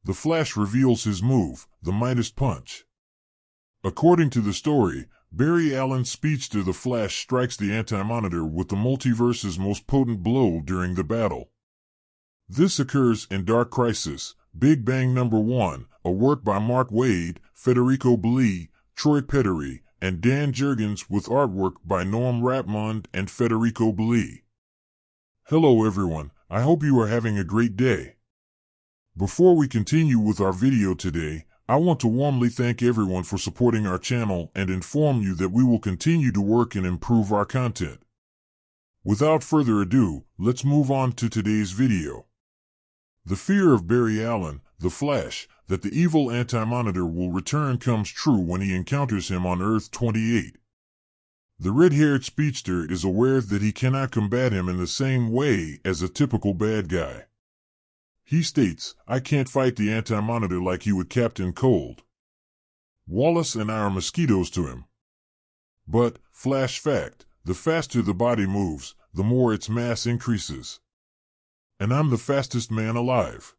The Flash reveals his move, the mightiest punch. According to the story, Barry Allen's speedster the Flash strikes the Anti-Monitor with the multiverse's most potent blow during the battle. This occurs in Dark Crisis, Big Bang #1, a work by Mark Waid, Federico Blee, Troy Peteri, and Dan Jurgens with artwork by Rapmund and Federico Blee. Hello everyone, I hope you are having a great day. Before we continue with our video today, I want to warmly thank everyone for supporting our channel and inform you that we will continue to work and improve our content. Without further ado, let's move on to today's video. The fear of Barry Allen, the Flash, that the evil Anti-Monitor will return comes true when he encounters him on Earth 28. The red-haired speedster is aware that he cannot combat him in the same way as a typical bad guy. He states, "I can't fight the Anti-Monitor like you would Captain Cold. Wallace and I are mosquitoes to him." But, flash fact, the faster the body moves, the more its mass increases. And I'm the fastest man alive.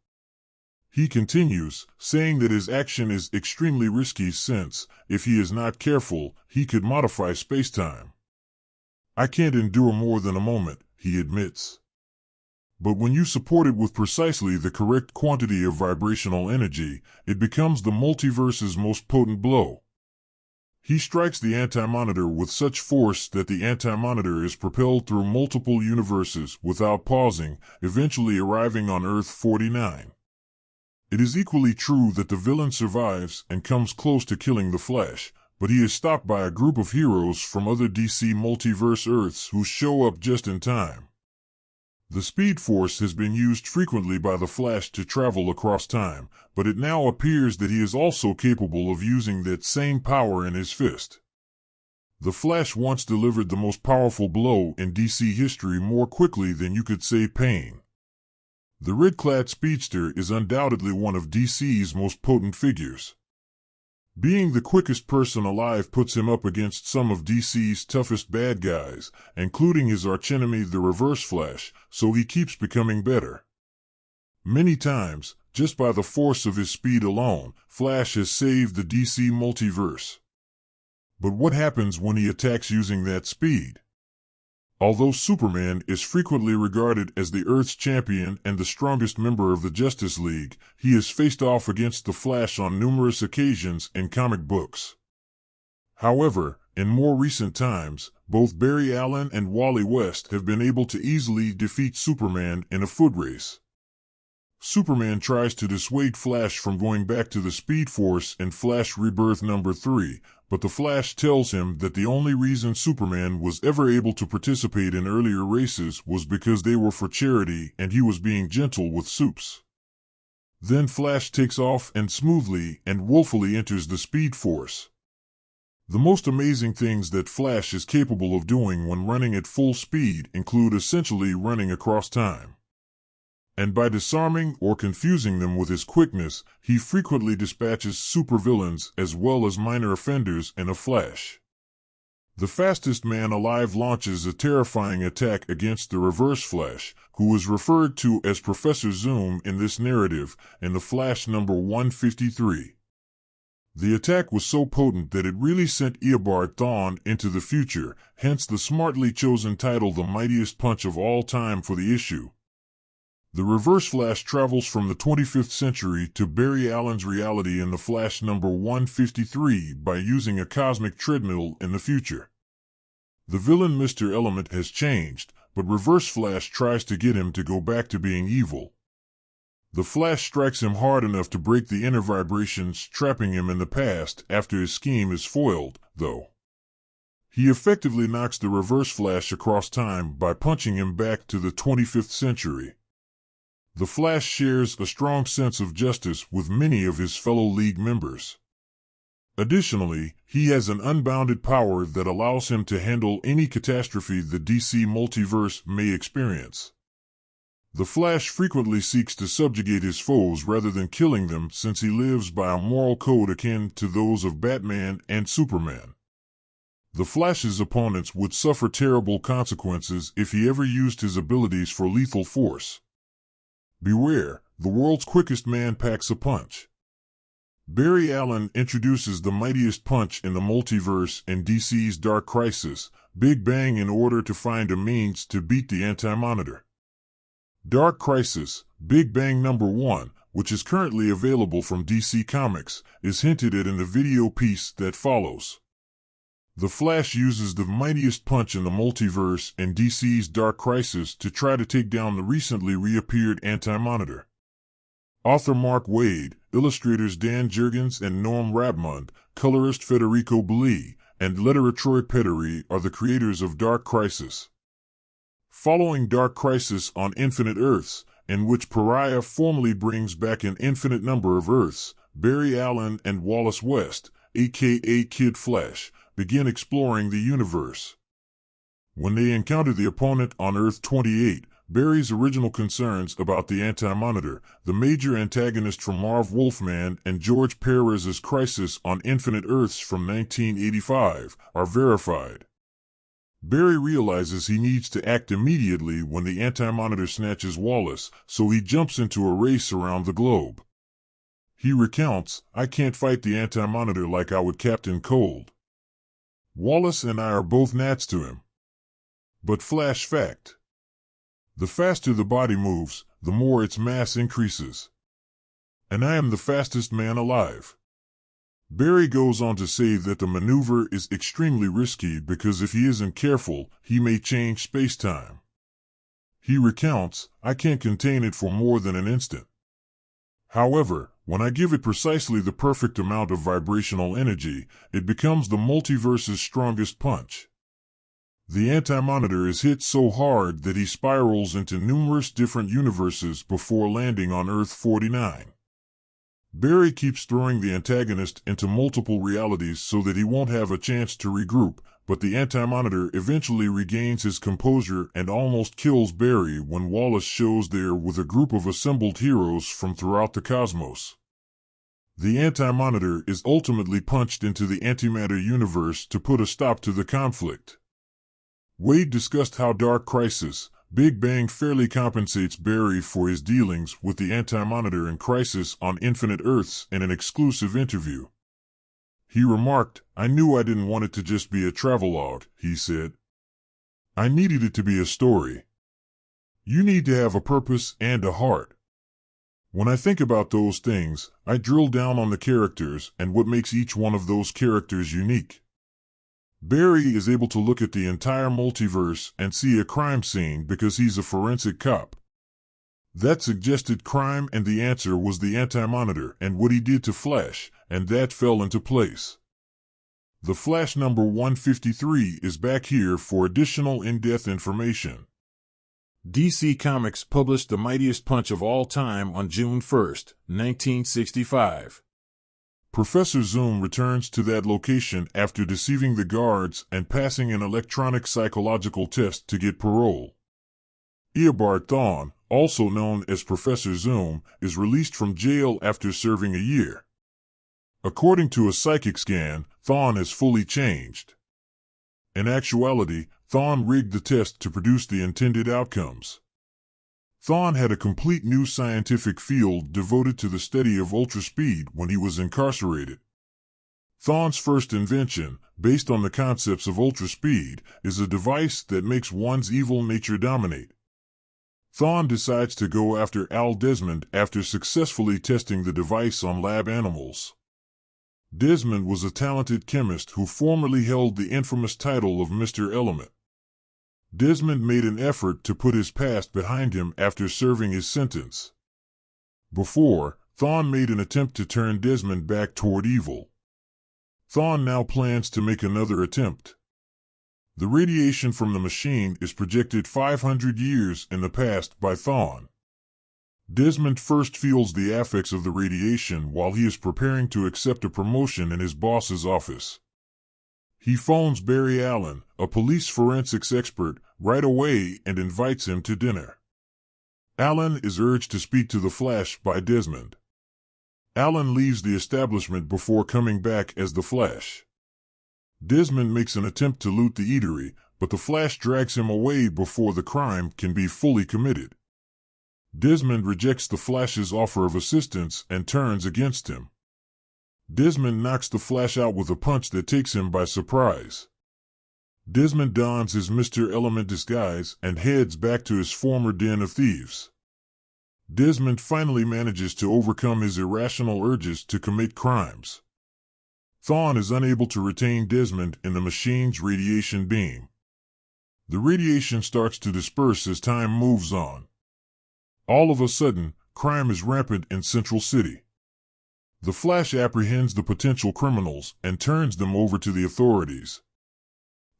He continues, saying that his action is extremely risky since, if he is not careful, he could modify space-time. "I can't endure more than a moment," he admits. But when you support it with precisely the correct quantity of vibrational energy, it becomes the multiverse's most potent blow. He strikes the Anti-Monitor with such force that the Anti-Monitor is propelled through multiple universes without pausing, eventually arriving on Earth 49. It is equally true that the villain survives and comes close to killing the Flash, but he is stopped by a group of heroes from other DC multiverse Earths who show up just in time. The Speed Force has been used frequently by the Flash to travel across time, but it now appears that he is also capable of using that same power in his fist. The Flash once delivered the most powerful blow in DC history more quickly than you could say pain. The red-clad speedster is undoubtedly one of DC's most potent figures. Being the quickest person alive puts him up against some of DC's toughest bad guys, including his archenemy the Reverse Flash, so he keeps becoming better. Many times, just by the force of his speed alone, Flash has saved the DC multiverse. But what happens when he attacks using that speed? Although Superman is frequently regarded as the Earth's champion and the strongest member of the Justice League, he has faced off against the Flash on numerous occasions in comic books. However, in more recent times, both Barry Allen and Wally West have been able to easily defeat Superman in a foot race. Superman tries to dissuade Flash from going back to the Speed Force in Flash Rebirth #3, but the Flash tells him that the only reason Superman was ever able to participate in earlier races was because they were for charity and he was being gentle with Supes. Then Flash takes off and smoothly and woefully enters the Speed Force. The most amazing things that Flash is capable of doing when running at full speed include essentially running across time. And by disarming or confusing them with his quickness, he frequently dispatches supervillains as well as minor offenders in a flash. The fastest man alive launches a terrifying attack against the Reverse Flash, who is referred to as Professor Zoom in this narrative, in the Flash #153. The attack was so potent that it really sent Eobard Thawne into the future, hence the smartly chosen title The Mightiest Punch of All Time for the issue. The Reverse Flash travels from the 25th century to Barry Allen's reality in the Flash #153 by using a cosmic treadmill in the future. The villain Mr. Element has changed, but Reverse Flash tries to get him to go back to being evil. The Flash strikes him hard enough to break the inner vibrations trapping him in the past after his scheme is foiled, though. He effectively knocks the Reverse Flash across time by punching him back to the 25th century. The Flash shares a strong sense of justice with many of his fellow League members. Additionally, he has an unbounded power that allows him to handle any catastrophe the DC multiverse may experience. The Flash frequently seeks to subjugate his foes rather than killing them since he lives by a moral code akin to those of Batman and Superman. The Flash's opponents would suffer terrible consequences if he ever used his abilities for lethal force. Beware, the world's quickest man packs a punch. Barry Allen introduces the mightiest punch in the multiverse in DC's Dark Crisis, Big Bang, in order to find a means to beat the Anti-Monitor. Dark Crisis, Big Bang #1, which is currently available from DC Comics, is hinted at in the video piece that follows. The Flash uses the mightiest punch in the multiverse in DC's Dark Crisis to try to take down the recently reappeared Anti-Monitor. Author Mark Waid, illustrators Dan Jurgens and Rapmund, colorist Federico Blee, and letterer Peteri are the creators of Dark Crisis. Following Dark Crisis on Infinite Earths, in which Pariah formally brings back an infinite number of Earths, Barry Allen and Wallace West, aka Kid Flash, begin exploring the universe. When they encounter the opponent on Earth 28, Barry's original concerns about the Anti-Monitor, the major antagonist from Marv Wolfman and George Perez's Crisis on Infinite Earths from 1985, are verified. Barry realizes he needs to act immediately when the Anti-Monitor snatches Wallace, so he jumps into a race around the globe. He recounts, "I can't fight the Anti-Monitor like I would Captain Cold. Wallace and I are both gnats to him." But flash fact: the faster the body moves, the more its mass increases. And I am the fastest man alive. Barry goes on to say that the maneuver is extremely risky because if he isn't careful, he may change space-time. He recounts, "I can't contain it for more than an instant. However, when I give it precisely the perfect amount of vibrational energy, it becomes the multiverse's strongest punch." The Anti-Monitor is hit so hard that he spirals into numerous different universes before landing on Earth 49. Barry keeps throwing the antagonist into multiple realities so that he won't have a chance to regroup, but the Anti-Monitor eventually regains his composure and almost kills Barry when Wallace shows there with a group of assembled heroes from throughout the cosmos. The Anti-Monitor is ultimately punched into the antimatter universe to put a stop to the conflict. Waid discussed how Dark Crisis, Big Bang fairly compensates Barry for his dealings with the Anti-Monitor in Crisis on Infinite Earths in an exclusive interview. He remarked, "I knew I didn't want it to just be a travelogue," he said. "I needed it to be a story. You need to have a purpose and a heart. When I think about those things, I drill down on the characters and what makes each one of those characters unique." Barry is able to look at the entire multiverse and see a crime scene because he's a forensic cop. That suggested crime and the answer was the Anti-Monitor and what he did to Flash, and that fell into place. The Flash number 153 is back here for additional in-depth information. DC Comics published The Mightiest Punch of All Time on June 1, 1965. Professor Zoom returns to that location after deceiving the guards and passing an electronic psychological test to get parole. Eobard Thawne, also known as Professor Zoom, is released from jail after serving a year. According to a psychic scan, Thawne has fully changed. In actuality, Thawne rigged the test to produce the intended outcomes. Thawne had a complete new scientific field devoted to the study of ultraspeed when he was incarcerated. Thawne's first invention, based on the concepts of ultraspeed, is a device that makes one's evil nature dominate. Thawne decides to go after Al Desmond after successfully testing the device on lab animals. Desmond was a talented chemist who formerly held the infamous title of Mr. Element. Desmond made an effort to put his past behind him after serving his sentence. Before, Thawne made an attempt to turn Desmond back toward evil. Thawne now plans to make another attempt. The radiation from the machine is projected 500 years in the past by Thawne. Desmond first feels the effects of the radiation while he is preparing to accept a promotion in his boss's office. He phones Barry Allen, a police forensics expert, right away and invites him to dinner. Allen is urged to speak to the Flash by Desmond. Allen leaves the establishment before coming back as the Flash. Desmond makes an attempt to loot the eatery, but the Flash drags him away before the crime can be fully committed. Desmond rejects the Flash's offer of assistance and turns against him. Desmond knocks the Flash out with a punch that takes him by surprise. Desmond dons his Mr. Element disguise and heads back to his former den of thieves. Desmond finally manages to overcome his irrational urges to commit crimes. Thawne is unable to retain Desmond in the machine's radiation beam. The radiation starts to disperse as time moves on. All of a sudden, crime is rampant in Central City. The Flash apprehends the potential criminals and turns them over to the authorities.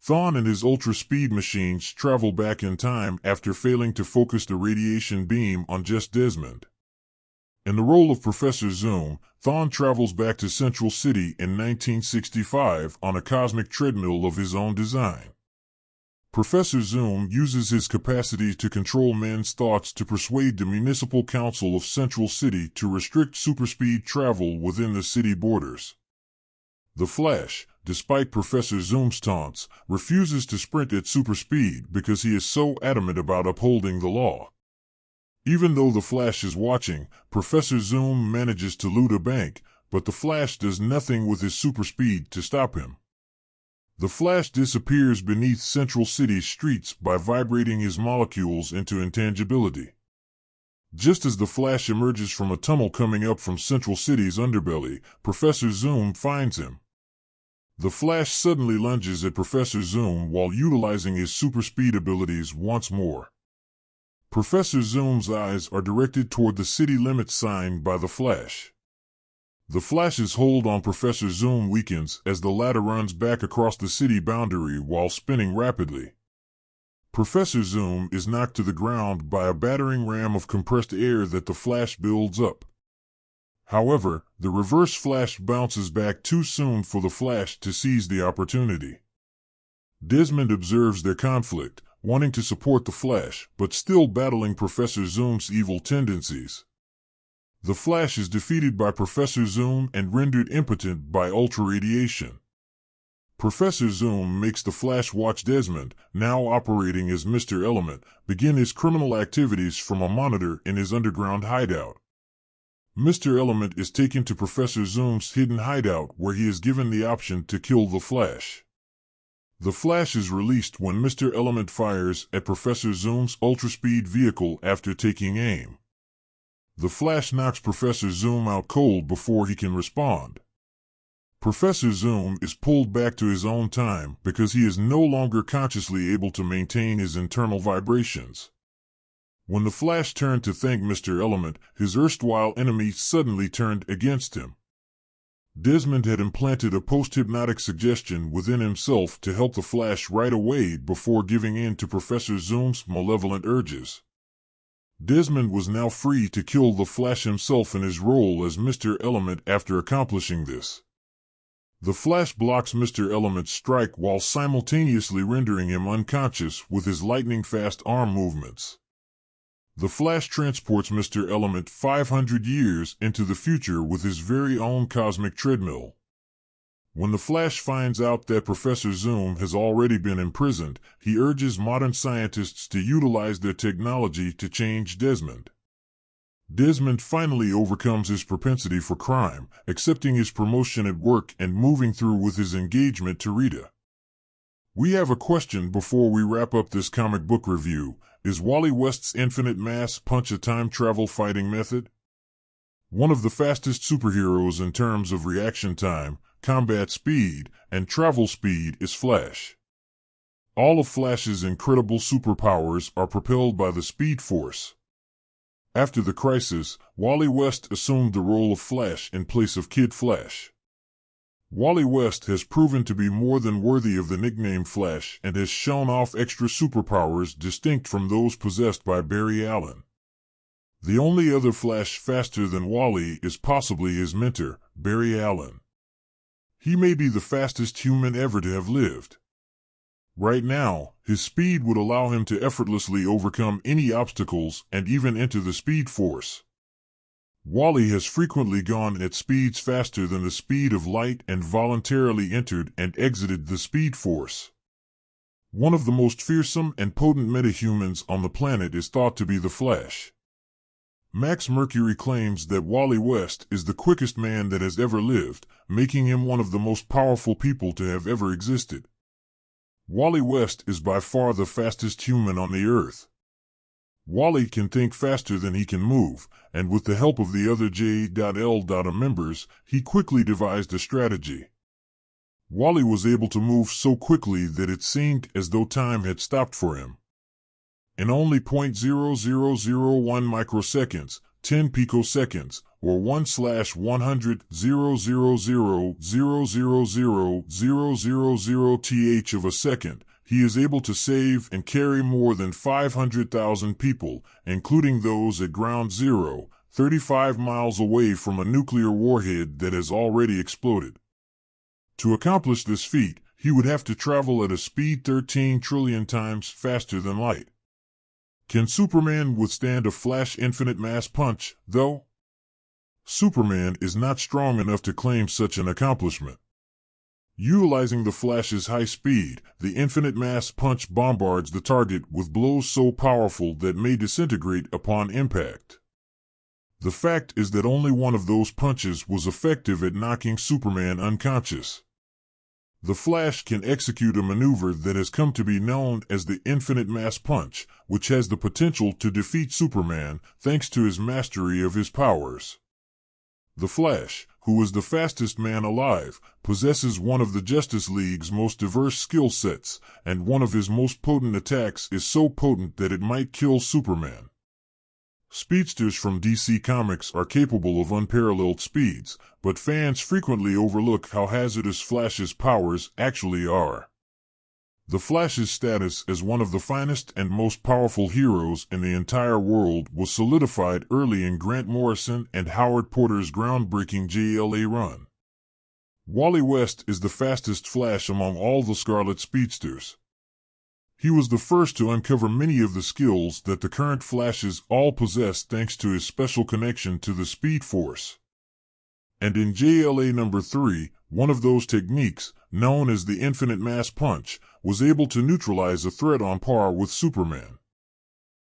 Thawne and his ultra-speed machines travel back in time after failing to focus the radiation beam on just Desmond. In the role of Professor Zoom, Thawne travels back to Central City in 1965 on a cosmic treadmill of his own design. Professor Zoom uses his capacity to control men's thoughts to persuade the Municipal Council of Central City to restrict superspeed travel within the city borders. The Flash, despite Professor Zoom's taunts, refuses to sprint at superspeed because he is so adamant about upholding the law. Even though the Flash is watching, Professor Zoom manages to loot a bank, but the Flash does nothing with his superspeed to stop him. The Flash disappears beneath Central City's streets by vibrating his molecules into intangibility. Just as the Flash emerges from a tunnel coming up from Central City's underbelly, Professor Zoom finds him. The Flash suddenly lunges at Professor Zoom while utilizing his superspeed abilities once more. Professor Zoom's eyes are directed toward the city limits sign by the Flash. The Flash's hold on Professor Zoom weakens as the latter runs back across the city boundary while spinning rapidly. Professor Zoom is knocked to the ground by a battering ram of compressed air that the Flash builds up. However, the Reverse Flash bounces back too soon for the Flash to seize the opportunity. Desmond observes their conflict, wanting to support the Flash, but still battling Professor Zoom's evil tendencies. The Flash is defeated by Professor Zoom and rendered impotent by ultra-radiation. Professor Zoom makes the Flash watch Desmond, now operating as Mr. Element, begin his criminal activities from a monitor in his underground hideout. Mr. Element is taken to Professor Zoom's hidden hideout where he is given the option to kill the Flash. The Flash is released when Mr. Element fires at Professor Zoom's ultra-speed vehicle after taking aim. The Flash knocks Professor Zoom out cold before he can respond. Professor Zoom is pulled back to his own time because he is no longer consciously able to maintain his internal vibrations. When the Flash turned to thank Mr. Element, his erstwhile enemy suddenly turned against him. Desmond had implanted a post-hypnotic suggestion within himself to help the Flash right away before giving in to Professor Zoom's malevolent urges. Desmond was now free to kill the Flash himself in his role as Mr. Element after accomplishing this. The Flash blocks Mr. Element's strike while simultaneously rendering him unconscious with his lightning-fast arm movements. The Flash transports Mr. Element 500 years into the future with his very own cosmic treadmill. When the Flash finds out that Professor Zoom has already been imprisoned, he urges modern scientists to utilize their technology to change Desmond. Desmond finally overcomes his propensity for crime, accepting his promotion at work and moving through with his engagement to Rita. We have a question before we wrap up this comic book review. Is Wally West's infinite mass punch a time travel fighting method? One of the fastest superheroes in terms of reaction time, combat speed, and travel speed is Flash. All of Flash's incredible superpowers are propelled by the Speed Force. After the Crisis, Wally West assumed the role of Flash in place of Kid Flash. Wally West has proven to be more than worthy of the nickname Flash and has shown off extra superpowers distinct from those possessed by Barry Allen. The only other Flash faster than Wally is possibly his mentor, Barry Allen. He may be the fastest human ever to have lived. Right now, his speed would allow him to effortlessly overcome any obstacles and even enter the Speed Force. Wally has frequently gone at speeds faster than the speed of light and voluntarily entered and exited the Speed Force. One of the most fearsome and potent metahumans on the planet is thought to be the Flash. Max Mercury claims that Wally West is the quickest man that has ever lived, making him one of the most powerful people to have ever existed. Wally West is by far the fastest human on the earth. Wally can think faster than he can move, and with the help of the other J.L. members, he quickly devised a strategy. Wally was able to move so quickly that it seemed as though time had stopped for him. In only 0.0001 microseconds, 10 picoseconds, or 1/100,000,000,000 of a second, he is able to save and carry more than 500,000 people, including those at ground zero, 35 miles away from a nuclear warhead that has already exploded. To accomplish this feat, he would have to travel at a speed 13 trillion times faster than light. Can Superman withstand a Flash infinite mass punch, though? Superman is not strong enough to claim such an accomplishment. Utilizing the Flash's high speed, the infinite mass punch bombards the target with blows so powerful that may disintegrate upon impact. The fact is that only one of those punches was effective at knocking Superman unconscious. The Flash can execute a maneuver that has come to be known as the infinite mass punch, which has the potential to defeat Superman thanks to his mastery of his powers. The Flash, who is the fastest man alive, possesses one of the Justice League's most diverse skill sets, and one of his most potent attacks is so potent that it might kill Superman. Speedsters from DC Comics are capable of unparalleled speeds, but fans frequently overlook how hazardous Flash's powers actually are. The Flash's status as one of the finest and most powerful heroes in the entire world was solidified early in Grant Morrison and Howard Porter's groundbreaking JLA run. Wally West is the fastest Flash among all the Scarlet Speedsters. He was the first to uncover many of the skills that the current Flashes all possess thanks to his special connection to the Speed Force. And in JLA number 3, one of those techniques, known as the infinite mass punch, was able to neutralize a threat on par with Superman.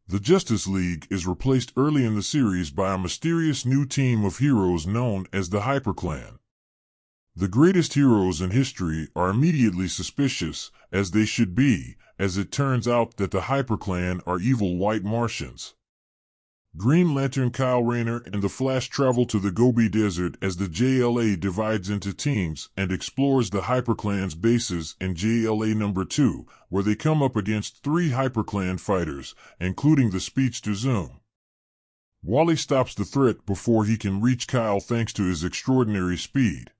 The Justice League is replaced early in the series by a mysterious new team of heroes known as the HyperClan. The greatest heroes in history are immediately suspicious, as they should be, as it turns out that the HyperClan are evil white Martians. Green Lantern Kyle Rayner and the Flash travel to the Gobi Desert as the JLA divides into teams and explores the HyperClan's bases in JLA number 2, where they come up against 3 HyperClan fighters, including the speedster Zoom. Wally stops the threat before he can reach Kyle thanks to his extraordinary speed.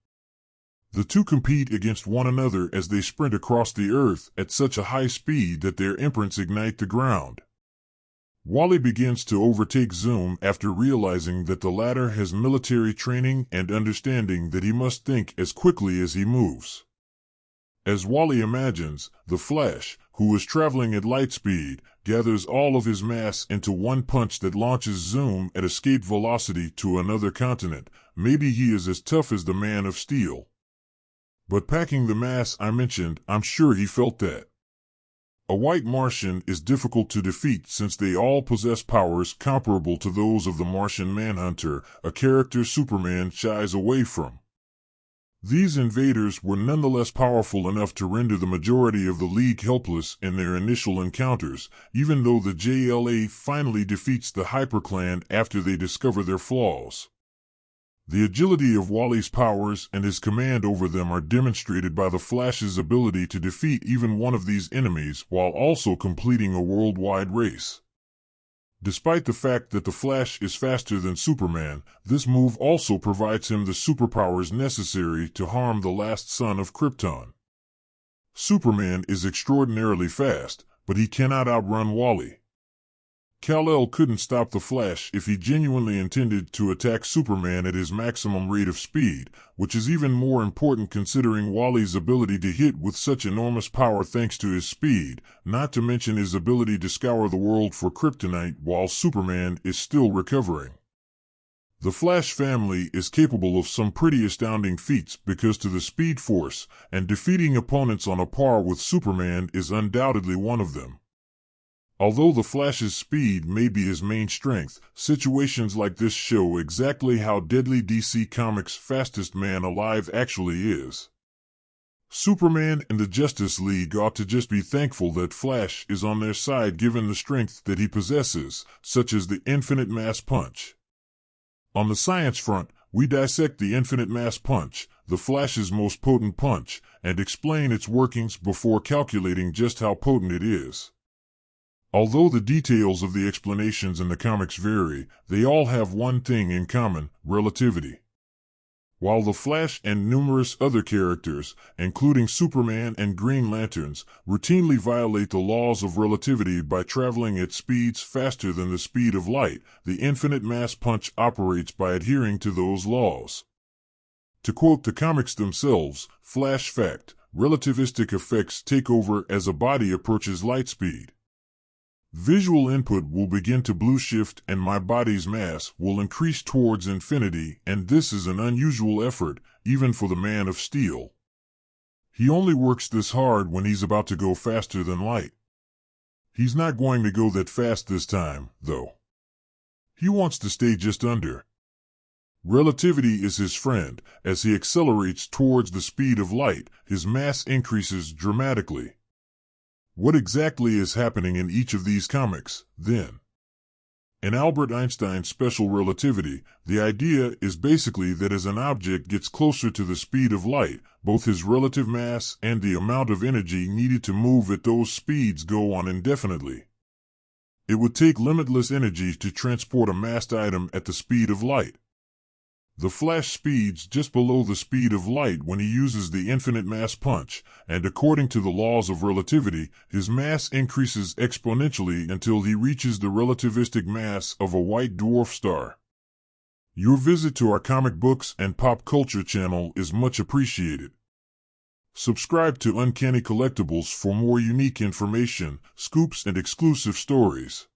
The two compete against one another as they sprint across the earth at such a high speed that their imprints ignite the ground. Wally begins to overtake Zoom after realizing that the latter has military training and understanding that he must think as quickly as he moves. As Wally imagines, the Flash, who is traveling at light speed, gathers all of his mass into one punch that launches Zoom at escape velocity to another continent. Maybe he is as tough as the Man of Steel. But packing the mass I mentioned, I'm sure he felt that. A white Martian is difficult to defeat since they all possess powers comparable to those of the Martian Manhunter, a character Superman shies away from. These invaders were nonetheless powerful enough to render the majority of the League helpless in their initial encounters, even though the JLA finally defeats the HyperClan after they discover their flaws. The agility of Wally's powers and his command over them are demonstrated by the Flash's ability to defeat even one of these enemies while also completing a worldwide race. Despite the fact that the Flash is faster than Superman, this move also provides him the superpowers necessary to harm the last son of Krypton. Superman is extraordinarily fast, but he cannot outrun Wally. Kal-El couldn't stop the Flash if he genuinely intended to attack Superman at his maximum rate of speed, which is even more important considering Wally's ability to hit with such enormous power thanks to his speed, not to mention his ability to scour the world for kryptonite while Superman is still recovering. The Flash family is capable of some pretty astounding feats because to the Speed Force, and defeating opponents on a par with Superman is undoubtedly one of them. Although the Flash's speed may be his main strength, situations like this show exactly how deadly DC Comics' fastest man alive actually is. Superman and the Justice League ought to just be thankful that Flash is on their side given the strength that he possesses, such as the infinite mass punch. On the science front, we dissect the infinite mass punch, the Flash's most potent punch, and explain its workings before calculating just how potent it is. Although the details of the explanations in the comics vary, they all have one thing in common: relativity. While the Flash and numerous other characters, including Superman and Green Lanterns, routinely violate the laws of relativity by traveling at speeds faster than the speed of light, the infinite mass punch operates by adhering to those laws. To quote the comics themselves, Flash fact: relativistic effects take over as a body approaches light speed. Visual input will begin to blue shift and my body's mass will increase towards infinity, and this is an unusual effort, even for the Man of Steel. He only works this hard when he's about to go faster than light. He's not going to go that fast this time, though. He wants to stay just under. Relativity is his friend. As he accelerates towards the speed of light, his mass increases dramatically. What exactly is happening in each of these comics, then? In Albert Einstein's special relativity, the idea is basically that as an object gets closer to the speed of light, both his relative mass and the amount of energy needed to move at those speeds go on indefinitely. It would take limitless energy to transport a massed item at the speed of light. The Flash speeds just below the speed of light when he uses the infinite mass punch, and according to the laws of relativity, his mass increases exponentially until he reaches the relativistic mass of a white dwarf star. Your visit to our comic books and pop culture channel is much appreciated. Subscribe to Uncanny Collectibles for more unique information, scoops, and exclusive stories.